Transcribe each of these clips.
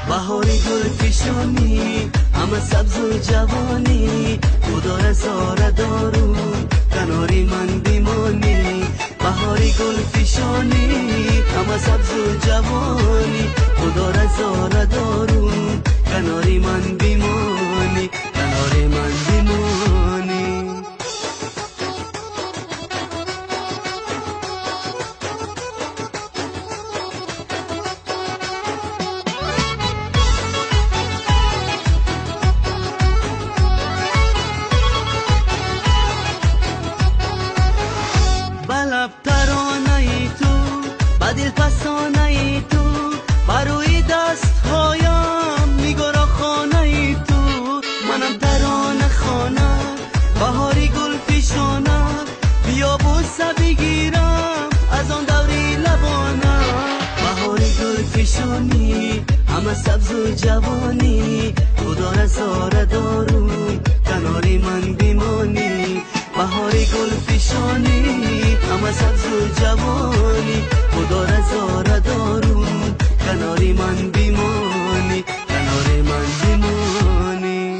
بهاری گل پیشانی همه سبز و جوانی خدا رزاره دارو کناری من بیمانی بهاری گل پیشانی همه سبز و جوانی خدا رزاره دارو کناری من بیمانی کناری من بیمانی بلب ترانه ای تو بدل پسانه ای تو بروی دست هایم میگرا خانه ای تو منم ترانه خانه بهاری گل پیشانه بیا بوسه بگیرم از آن دوری لبانه بهاری گل پیشانی همه سبز و جوانی خدا رزاره دارو کناری من بیمانی بهاری گل پیشانی همه سبز و جوانی خدا رزاره دارو کناری من بیمانی کناری من بیمانی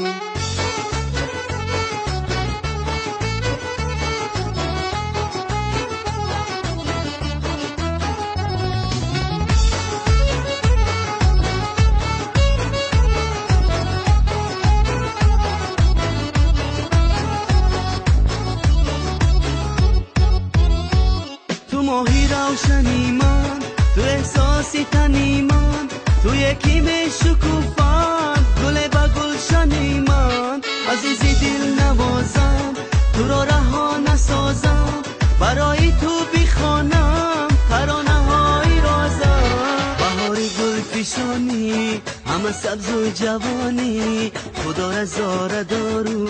ماهی روشنی من تو احساسی تنی من تو یکی به شکوفم گل با گلشنی من عزیزی دل نوازم تو را رها نسازم برای تو بخوانم ترانه های رازم بهاری گل پیشانی همه سبز و جوانی خدا رزاره دارو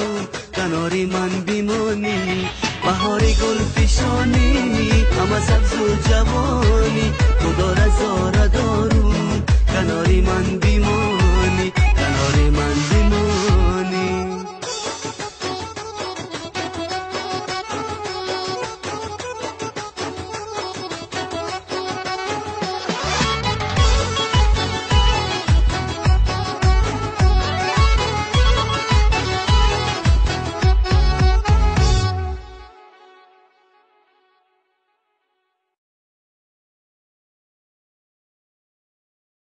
کناری من بیمانی بهاری گل پیشانی همه سبز و جوانی خدا رزاره دارو کناری من بیمانی